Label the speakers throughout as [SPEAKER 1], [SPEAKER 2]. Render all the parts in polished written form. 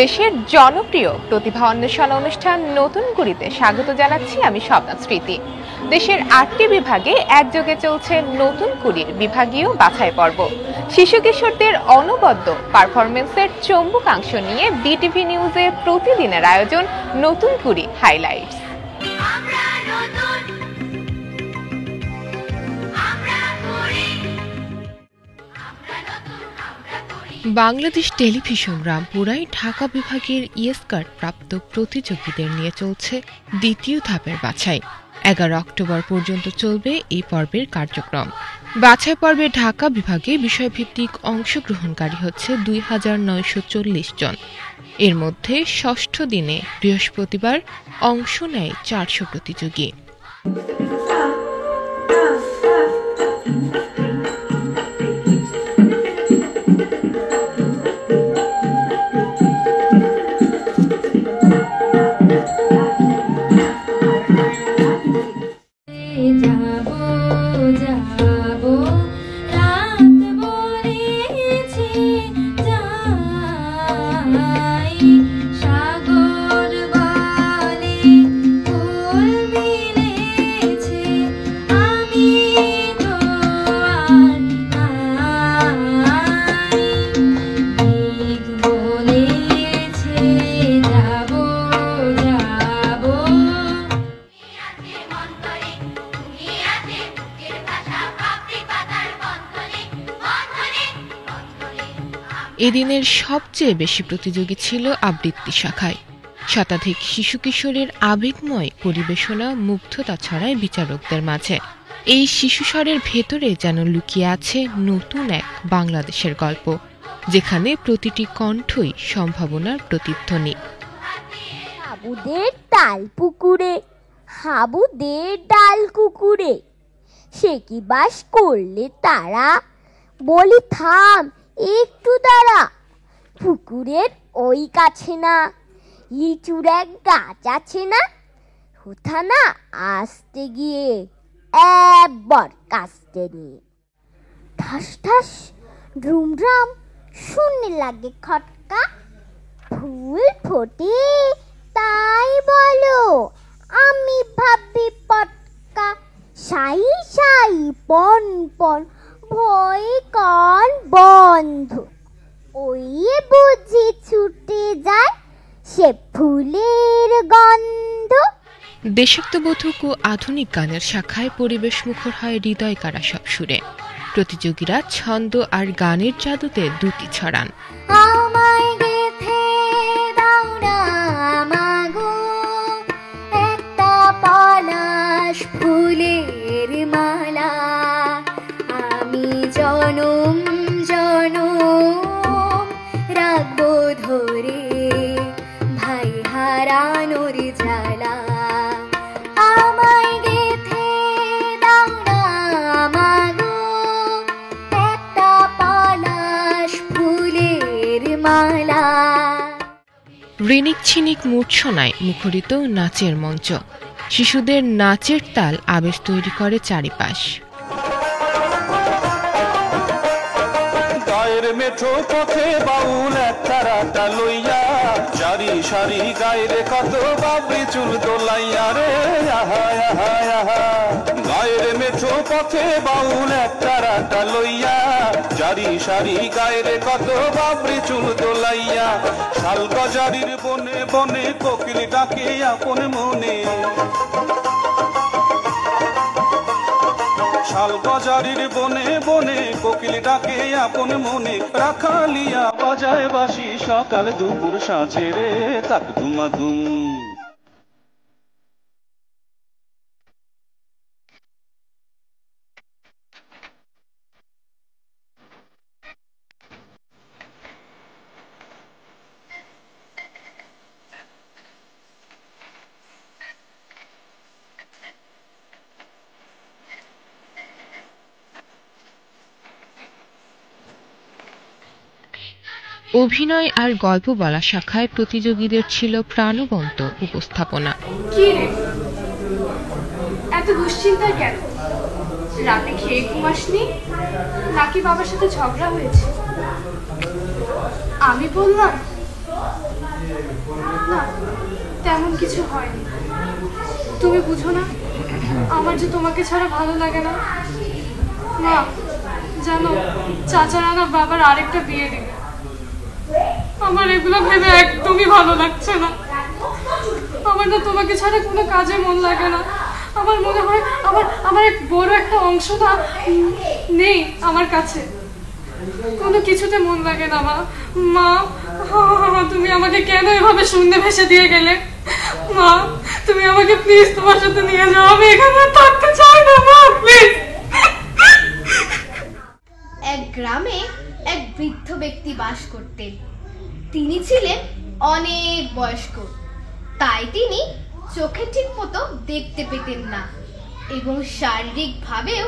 [SPEAKER 1] দেশের জনপ্রিয় প্রতিভা অন্বেষণ অনুষ্ঠান নতুন কুড়িতে স্বাগত জানাচ্ছি আমি স্বপ্না স্মৃতি। দেশের ৮টি বিভাগে একযোগে চলছে নতুন কুড়ির বিভাগীয় বাছাই পর্ব। শিশু কিশোরদের অনবদ্য পারফরমেন্সের চৌম্বকাংশ নিয়ে বিটিভি নিউজের প্রতিদিনের আয়োজন নতুন কুড়ি হাইলাইটস। বাংলাদেশ টেলিভিশন রামপুরায় ঢাকা বিভাগের ইয়েসকার্ড প্রাপ্ত প্রতিযোগীদের নিয়ে চলছে দ্বিতীয় ধাপের বাছাই। 11 অক্টোবর পর্যন্ত চলবে এই পর্বের কার্যক্রম। বাছাই পর্বে ঢাকা বিভাগে বিষয়ভিত্তিক অংশগ্রহণকারী হচ্ছে 2940 জন। এর মধ্যে ষষ্ঠ দিনে বৃহস্পতিবার অংশ নেয় 400 প্রতিযোগী। এদিনের সবচেয়ে বেশি প্রতিযোগী ছিল আবৃত্তি শাখায়। শতাধিক শিশু কিশোরের আবেগময় পরিবেশনা মুগ্ধতা ছড়ায় বিচারকদের মাঝে। এই শিশুস্বরের ভেতরে যেন লুকিয়ে আছে নতুন এক বাংলাদেশের গল্প, যেখানে প্রতিটি কণ্ঠই সম্ভাবনার প্রতিধ্বনি।
[SPEAKER 2] হাবুদের তাল পুকুরে, হাবুদের ডাল কুকুরে, সে কি বাস করলে তারা, বলি থাম একটু দাঁড়া, পুকুরের ওই কাছে না লিচুর এক গাছ আছে না, কোথা না আসতে গিয়ে একবার কাস্তে নিয়ে ঠাস ঠাস ড্রুমড্রাম শুনে লাগে খটকা, ফুল ফোটে তাই বলো আমি ভাবি পটকা, সাই সাই পন পন ভয় কান বন্ধ, ওই বুঝি ছুটে যায় সে ফুলের গন্ধ।
[SPEAKER 1] দেশাত্মবোধক ও আধুনিক গানের শাখায় পরিবেশ মুখর হয় হৃদয় কাড়া সব সুরে। প্রতিযোগীরা ছন্দ আর গানের জাদুতে দুটি ছড়ান।
[SPEAKER 2] আমায় গেথে দাও না মাগো একটা পলাশ ফুলের মালা, আমি জনম জনম রাখবো ধরে ভাই হারানোর জ্বালা, আমায় গেথে দাও না মাগো একটা পলাশ ফুলের মালা।
[SPEAKER 1] ঋণিক ছিনিক মূর্ছনায় মুখরিত নাচের মঞ্চ। শিশুদের নাচের তাল আবেশ তৈরি করে চারিপাশ।
[SPEAKER 3] মেঠো পথে বাউল একটা রাটা লইয়া, চারি সারি গায়ের কত বাবরি চুল দোলাইয়া রে, আহা আহা আহা। গায়ের মেঠো পথে বাউল একটা রাটা লইয়া, চারি সারি গায়ের কত বাবরি চুল দোলাইয়া, শাল গজারির বনে বনে কোকিল ডাকে আপন মনে, শাল গজারির বনে বনে কোকিল ডাকে আপন মনে, রাখালিয়া বাজায় বাঁশি সকাল দুপুর সাঁচে রে, তাক ধুমা ধুম।
[SPEAKER 1] অভিনয় আর গল্প বলা শাখায় প্রতিযোগীদের ছিল প্রাণবন্ত উপস্থাপনা।
[SPEAKER 4] কি রে, এত দুশ্চিন্তা কেন? রাতে খেয়ে ঘুমাসনি নাকি বাবার সাথে ঝগড়া হয়েছে? আমি বললাম না, তেমন কিছু হয়নি। তুমি বুঝো না আমার যে তোমাকে ছাড়া ভালো লাগে না। মা জানো, চাচারা না বাবার আরেকটা বিয়ে দিবে। আমার এগুলো ভেবে একদমই ভালো লাগছে না। আমার না তোমাকে ছাড়া কোনো কাজে মন লাগে না। আমার মনে হয় আমার এক বড় একটা অংশ না নেই আমার কাছে। কোনো কিছুতে মন লাগে না মা। মা তুমি আমাকে কেন এভাবে শূন্যে ভেসে দিয়ে গেলে? মা তুমি আমাকে প্লিজ তোমার সাথে নিয়ে যাও। আমি এখানে থাকতে চাই না মা, প্লিজ।
[SPEAKER 2] এক গ্রামে এক বৃদ্ধ ব্যক্তি বাস করতেন। তিনি ছিলেন অনেক বয়স্ক, তাই তিনি চোখে ঠিক মতো দেখতে পেতেন না এবং শারীরিকভাবেও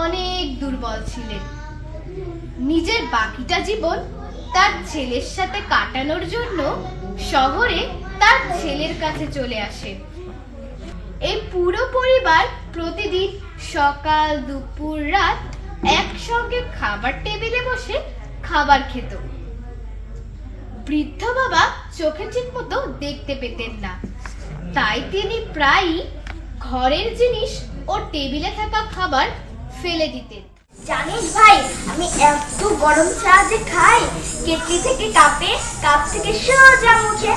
[SPEAKER 2] অনেক দুর্বল ছিলেন। নিজের বাকিটা জীবন তার ছেলের সাথে কাটানোর জন্য শহরে তার ছেলের কাছে চলে আসেন। এই পুরো পরিবার প্রতিদিন সকাল দুপুর রাত একসঙ্গে খাবার টেবিলে বসে খাবার খেত। বৃদ্ধ বাবা চোখে ঠিক মতো দেখতে পেতেন না, তাই তিনি প্রায়ই ঘরের জিনিস ও টেবিলে থাকা খাবার ফেলে দিতেন।
[SPEAKER 5] জানিস ভাই, আমি এত গরম চা যে খাই, কেটলি থেকে কাপে, কাপ থেকে সোজা মুখে,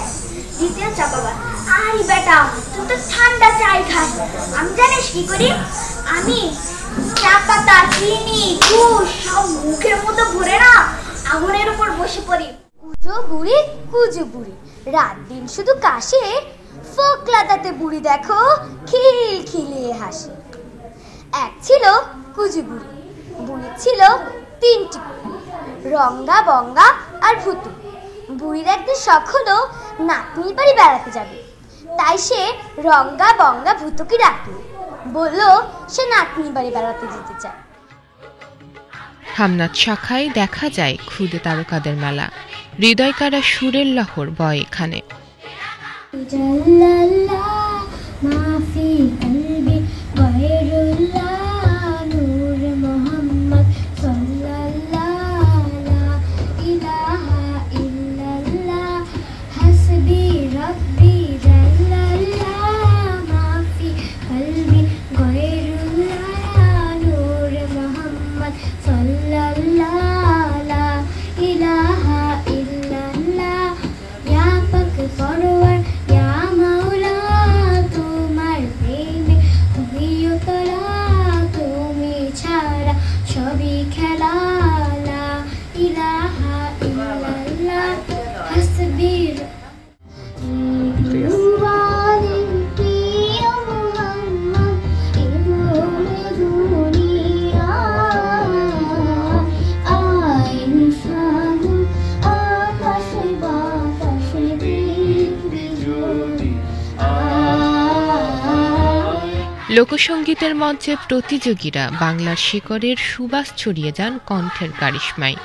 [SPEAKER 5] দ্বিতীয় চা বাবা। আরে বেটা, তুই তো ঠান্ডা চাই খাস। আমি জানিস কি করি? আমি চা পাতা, চিনি, দুধ সব মুখের মতো ভরে না আগুনের উপর বসে পড়ি। কুজো বুড়ি রাত দিন শুধু কাশে, ফোকলা তাতে বুড়ি দেখো খিলখিলিয়ে হাসে। এক ছিল কুজো বুড়ি, বুড়ির ছিল তিনটি, রঙ্গা, বঙ্গা আর ভুতু। বুড়ির একদিন শখ হলো নাতনির বাড়ি বেড়াতে যাবে, তাই সে রঙ্গা, বঙ্গা, ভুতুকে ডাকল, বলল সে নাতনির বাড়ি বেড়াতে যেতে চায়।
[SPEAKER 1] হামনাথ শাখায় দেখা যায় ক্ষুদে তারকাদের মেলা। হৃদয়কারা সুরের লহর বয় এখানে। লোকসঙ্গীতের মঞ্চে প্রতিযোগীরা বাংলার শিকড়ের সুবাস ছড়িয়ে যান কণ্ঠের কারিশমায়।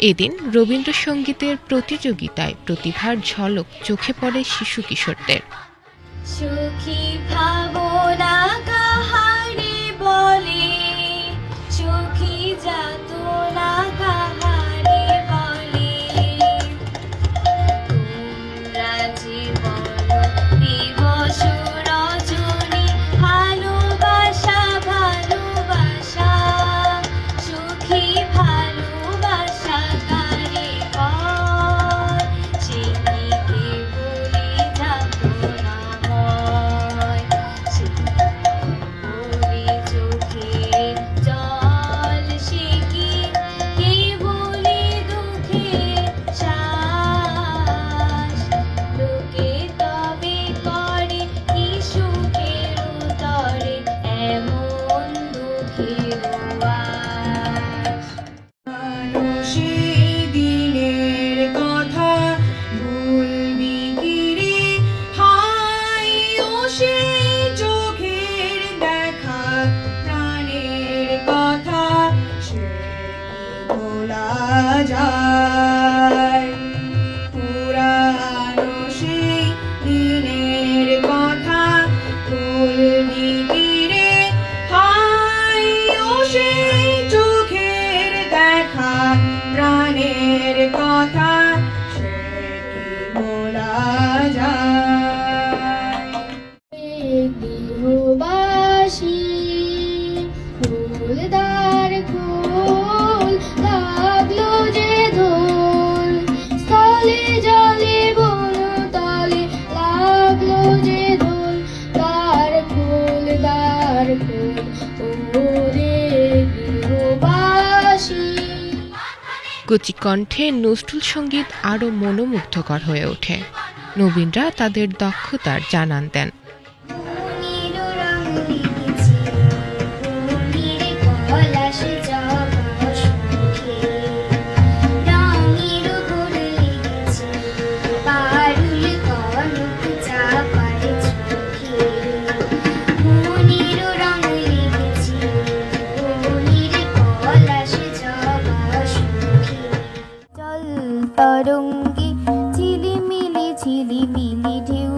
[SPEAKER 1] এদিন রবীন্দ্রসঙ্গীতের প্রতিযোগিতায় প্রতিভার ঝলক চোখে পড়ে শিশু কিশোরদের।
[SPEAKER 5] সুখী ভাবনা কাহারে বলে, সুখী যাতনা কাহারে বলে, তোমরা জীবন দিবস রজনী ভালোবাসা ভালোবাসা, সুখী ভালোবাসা কারে কয়, সে কি কেবলি যাতনা হয়, সে কেবলি চোখের জল, সে কি কেবলি দুঃখের শ্বাস, লোকে তবে করে কি সুখের উদরে এমন দুঃখের আশ।
[SPEAKER 6] সেই দিনের কথা ভুলবি কি রে, হাই ও সেই চোখের দেখা, প্রাণের কথা সে কি ভোলা যায়, পুরানো সেই দিনের কথা ভুলবি কি রে, হাই ও সেই চোখের দেখা, প্রাণের কথা সে কি ভোলা যায়।
[SPEAKER 5] গৃহবাসী ফুলদার খোল, লাগলো যে দোল, স্থলে জলে বনতলে লাগলো যে দোল, দ্বার খোল ওরে গৃহবাসী।
[SPEAKER 1] কচি কণ্ঠে নজরুল সঙ্গীত আরও মনোমুগ্ধকর হয়ে ওঠে। নবীনরা তাদের দক্ষতার জানান দেন।
[SPEAKER 5] তরঙ্গে ঝিলিমিলি ঝিলিমিলি ঢেউ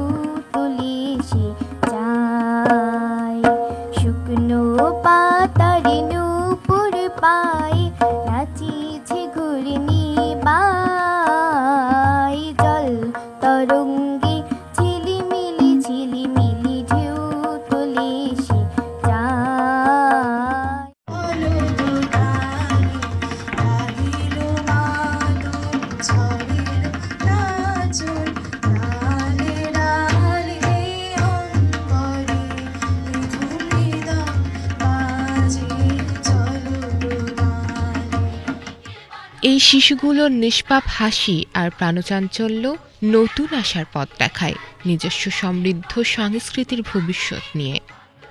[SPEAKER 5] তুলে সে যায়, শুকনো পাতারে নূপুর পায়ে নাচিছে ঘূর্ণি বাই, জল তরঙ্গে ঝিলিমিলি ঝিলিমিলি ঢেউ তুলে সে যায়।
[SPEAKER 1] এই শিশুগুলোর নিষ্পাপ হাসি আর প্রাণচাঞ্চল্য নতুন আশার পথ দেখায় নিজস্ব সমৃদ্ধ সংস্কৃতির ভবিষ্যৎ নিয়ে।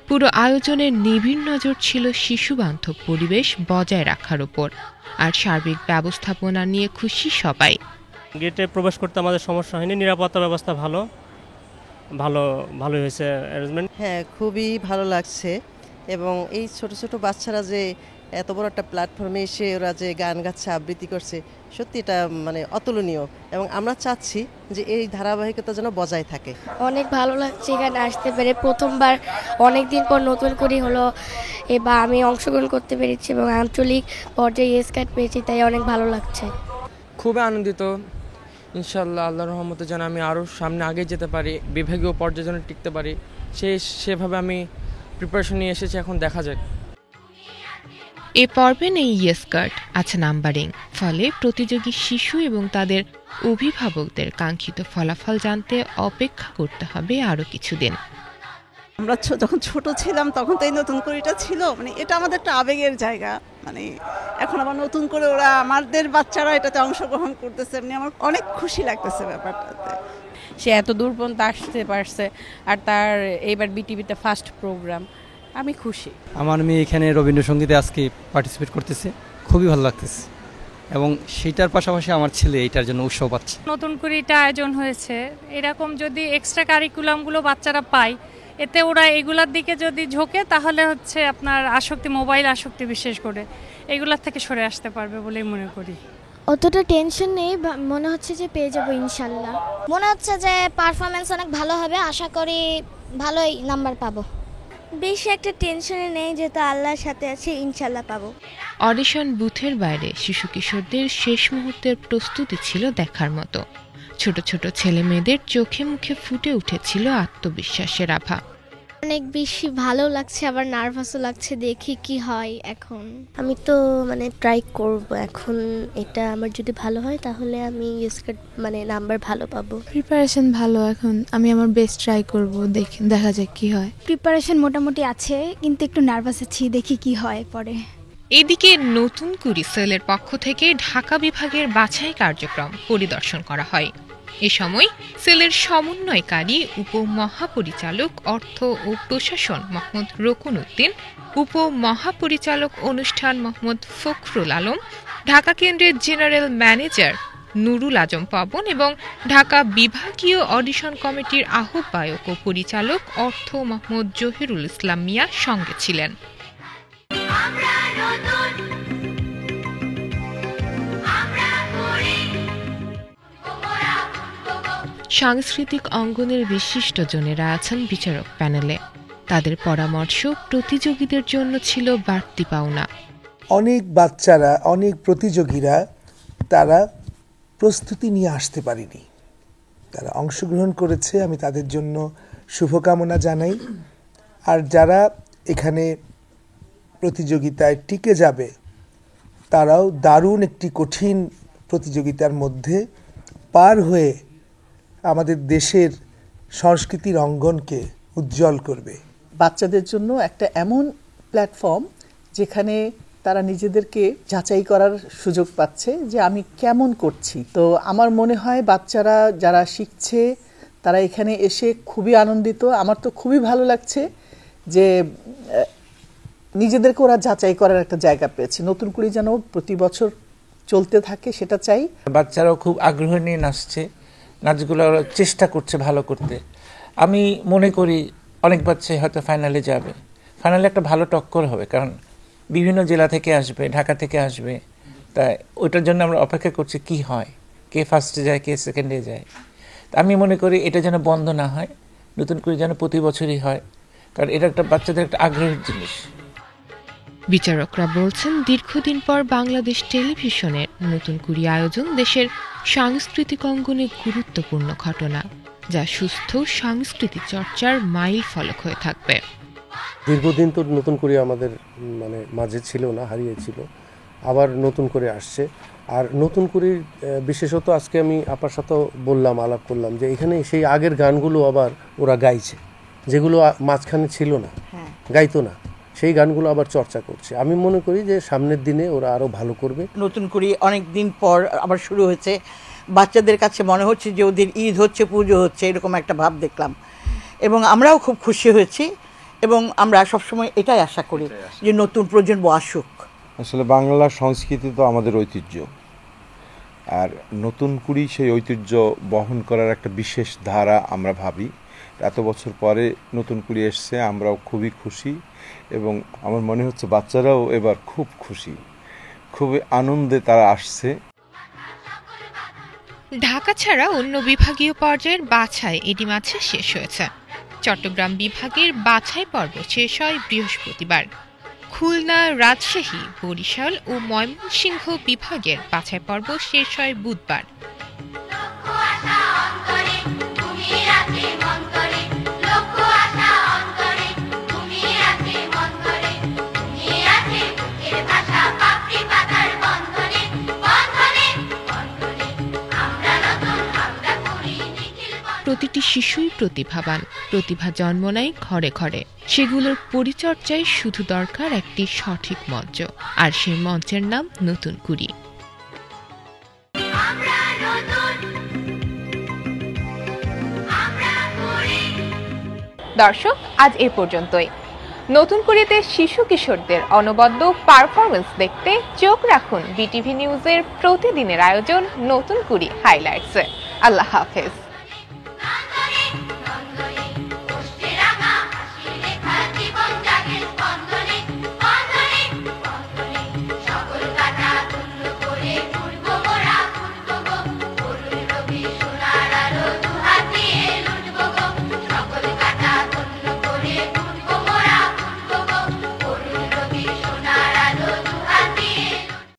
[SPEAKER 1] পুরো আয়োজনের নিবিড় নজর ছিল শিশুবান্ধব পরিবেশ বজায় রাখার উপর, আর সার্বিক ব্যবস্থাপনা নিয়ে খুশি সবাই।
[SPEAKER 7] গেটে প্রবেশ করতে আমাদের সমস্যা হয়নি, নিরাপত্তা ব্যবস্থা ভালোই হয়েছে অ্যারেঞ্জমেন্ট।
[SPEAKER 8] হ্যাঁ, খুবই ভালো লাগছে। এবং এই ছোট ছোট বাচ্চারা যে এত বড় একটা প্ল্যাটফর্মে এসে ওরা যে গান গাচ্ছে, আবৃত্তি করছে, সত্যি এটা মানে অতুলনীয়। এবং আমরা চাচ্ছি যে এই ধারাবাহিকতা যেন বজায় থাকে।
[SPEAKER 9] অনেক ভালো লাগছে এখানে আসতে পেরে, প্রথমবার অনেক দিন পর নতুন করে হলো এবার আমি অংশগ্রহণ করতে পেরেছি এবং আঞ্চলিক পর্যায়ে স্কার্ট পেয়েছি, তাই অনেক ভালো লাগছে।
[SPEAKER 10] খুবই আনন্দিত। ইনশাল্লাহ আল্লাহর রহমতে যেন আমি আরও সামনে আগে যেতে পারি, বিভাগীয় পর্যায়ে যেন টিকতে পারি, সেভাবে আমি প্রিপারেশন নিয়ে এসেছি। এখন দেখা যাক।
[SPEAKER 1] এ পর্বে নেই স্কার্ট, আছে নাম্বারিং, ফলে প্রতিযোগী শিশু এবং তাদের অভিভাবকদের কাঙ্ক্ষিত ফলাফল জানতে অপেক্ষা করতে হবে আরও কিছুদিন।
[SPEAKER 11] আমরা যখন ছোট ছিলাম তখন তো এই নতুন করে এটা ছিল, মানে এটা আমাদের একটা আবেগের জায়গা। মানে এখন আবার নতুন করে ওরা আমাদের বাচ্চারা এটাতে অংশগ্রহণ করতেছে, এমনি আমার অনেক খুশি লাগতেছে ব্যাপারটাতে।
[SPEAKER 12] সে এত দূর পর্যন্ত আসতে পারছে, আর তার এইবার বিটিভিতে ফার্স্ট প্রোগ্রাম, আমি খুশি।
[SPEAKER 13] আমার মেয়ে এখানে রবীন্দ্রসঙ্গীতে আজকে পার্টিসিপেট করতেছে, খুবই ভালো লাগতেছে। এবং সেটার পাশাপাশি আমার ছেলে এইটার জন্য উৎসাহ পাচ্ছে।
[SPEAKER 4] নতুন করে এটা আয়োজন হয়েছে, এরকম যদি এক্সট্রা কারিকুলামগুলো বাচ্চারা পায়, এতে ওরা এগুলার দিকে যদি ঝোঁকে তাহলে হচ্ছে আপনার আসক্তি, মোবাইল আসক্তি বিশেষ করে এগুলার থেকে সরে আসতে পারবে বলেই মনে করি।
[SPEAKER 9] অতটা টেনশন নেই, মনে হচ্ছে যে পেয়ে যাবো ইনশাল্লাহ।
[SPEAKER 5] মনে হচ্ছে যে পারফরমেন্স অনেক ভালো হবে, আশা করি ভালোই নাম্বার পাবো। বেশি একটা টেনশনে নেই, যেহেতু আল্লাহর সাথে আছে, ইনশাল্লাহ পাবো।
[SPEAKER 1] অডিশন বুথের বাইরে শিশু কিশোরদের শেষ মুহূর্তের প্রস্তুতি ছিল দেখার মতো। ছোট ছোট ছেলে মেয়েদের চোখে মুখে ফুটে উঠেছিল আত্মবিশ্বাসের আভা।
[SPEAKER 9] অনেক বেশি ভালো লাগছে, আবার নার্ভাসও লাগছে, দেখি কি হয়। এখন আমি তো ট্রাই করব, এখন এটা আমার যদি ভালো হয় তাহলে আমি নাম্বার ভালো পাবো।
[SPEAKER 14] প্রিপারেশন ভালো, এখন আমি আমার বেস্ট ট্রাই করব, দেখা যাক কি হয়।
[SPEAKER 9] প্রিপারেশন মোটামুটি আছে, কিন্তু একটু নার্ভাস আছি, দেখি কি হয় পরে।
[SPEAKER 1] এদিকে নতুন কুড়ি সেলের পক্ষ থেকে ঢাকা বিভাগের বাছাই কার্যক্রম পরিদর্শন করা হয়। এ সময় সেলের সমন্বয়কারী উপমহাপরিচালক অর্থ ও প্রশাসন মোহাম্মদ রকুন উদ্দিন, উপমহাপরিচালক অনুষ্ঠান মোহাম্মদ ফখরুল আলম, ঢাকা কেন্দ্রের জেনারেল ম্যানেজার নুরুল আজম পবন এবং ঢাকা বিভাগীয় অডিশন কমিটির আহ্বায়ক ও পরিচালক অর্থ মোহাম্মদ জহিরুল ইসলাম মিয়া সঙ্গে ছিলেন। সাংস্কৃতিক অঙ্গনের বিশিষ্টজনেরা আছেন বিচারক প্যানেলে। তাদের পরামর্শ প্রতিযোগীদের জন্য ছিল বাড়তি পাওনা।
[SPEAKER 15] অনেক বাচ্চারা, অনেক প্রতিযোগীরা তারা প্রস্তুতি নিয়ে আসতে পারেনি, তারা অংশগ্রহণ করেছে, আমি তাদের জন্য শুভকামনা জানাই। আর যারা এখানে প্রতিযোগিতায় টিকে যাবে তারাও দারুণ একটি কঠিন প্রতিযোগিতার মধ্যে পার হয়ে আমাদের দেশের সংস্কৃতির অঙ্গনকে উজ্জ্বল করবে।
[SPEAKER 16] বাচ্চাদের জন্য একটা এমন প্ল্যাটফর্ম যেখানে তারা নিজেদেরকে যাচাই করার সুযোগ পাচ্ছে যে আমি কেমন করছি। তো আমার মনে হয় বাচ্চারা যারা শিখছে তারা এখানে এসে খুবই আনন্দিত। আমার তো খুবই ভালো লাগছে যে নিজেদেরকে ওরা যাচাই করার একটা জায়গা পেয়েছে। নতুন করে যেন প্রতি বছর চলতে থাকে সেটা চাই।
[SPEAKER 17] বাচ্চারাও খুব আগ্রহ নিয়ে নাচছে, নাচগুলো ওরা চেষ্টা করছে ভালো করতে। আমি মনে করি অনেক বাচ্চাই হয়তো ফাইনালে যাবে, ফাইনালে একটা ভালো টক্কর হবে, কারণ বিভিন্ন জেলা থেকে আসবে, ঢাকা থেকে আসবে। তাই ওইটার জন্য আমরা অপেক্ষা করছি কি হয়, কে ফার্স্টে যায় কে সেকেন্ডে যায়। আমি মনে করি এটা যেন বন্ধ না হয়, নতুন করে যেন প্রতি বছরই হয়, কারণ এটা একটা বাচ্চাদের একটা আগ্রহের জিনিস।
[SPEAKER 1] বিচারকরা বলছেন, দীর্ঘদিন পর বাংলাদেশ টেলিভিশনের নতুন কুড়ি আয়োজন দেশের সাংস্কৃতিক অঙ্গনে গুরুত্বপূর্ণ ঘটনা, যা সুস্থ সংস্কৃতি চর্চার মাইল ফলক হয়ে থাকবে।
[SPEAKER 18] দীর্ঘদিন তো নতুন কুড়ি আমাদের মাঝে ছিল না, হারিয়েছিল, আবার নতুন করে আসছে। আর নতুন কুড়ির বিশেষত আজকে আমি আপনার সাথে বললাম, আলাপ করলাম যে এখানে সেই আগের গানগুলো আবার ওরা গাইছে, যেগুলো মাঝখানে ছিল না, গাইতো না, সেই গানগুলো আবার চর্চা করছে। আমি মনে করি যে সামনের দিনে ওরা আরো ভালো করবে।
[SPEAKER 19] নতুন করে অনেক দিন পর আবার শুরু হয়েছে, বাচ্চাদের কাছে মনে হচ্ছে যে ওদের ঈদ হচ্ছে, পুজো হচ্ছে, এরকম একটা ভাব দেখলাম এবং আমরাও খুব খুশি হয়েছি এবং আমরা সবসময় এটাই আশা করি যে নতুন প্রজন্ম আসুক।
[SPEAKER 20] আসলে বাংলা সংস্কৃতি তো আমাদের ঐতিহ্য, আর নতুন কুড়ি সেই ঐতিহ্য বহন করার একটা বিশেষ ধারা আমরা ভাবি। এত বছর পরে নতুন কুড়ি এসছে, আমরাও খুবই খুশি এবং আমার মনে হচ্ছে বাচ্চারাও এবার খুব খুশি, খুবই আনন্দে তারা আসছে।
[SPEAKER 1] ঢাকা ছাড়া অন্য বিভাগীয় পর্যায়ের বাছাই এরই মাঝে শেষ হয়েছে। চট্টগ্রাম বিভাগের বাছাই পর্ব শেষ হয় বৃহস্পতিবার। খুলনা, রাজশাহী, বরিশাল ও ময়মনসিংহ বিভাগের বাছাই পর্ব শেষ হয় বুধবার। প্রতিটি শিশুই প্রতিভাবান, প্রতিভা জন্ম নেয় ঘরে ঘরে। সেগুলোর পরিচর্যায় শুধু দরকার একটি সঠিক মঞ্চ, আর সেই মঞ্চের নাম নতুন কুড়ি।
[SPEAKER 21] দর্শক, আজ এ পর্যন্তই। নতুন কুড়িতে শিশু কিশোরদের অনবদ্য পারফরমেন্স দেখতে চোখ রাখুন বিটিভি নিউজের প্রতিদিনের আয়োজন নতুন কুড়ি হাইলাইটসে। আল্লাহ হাফেজ।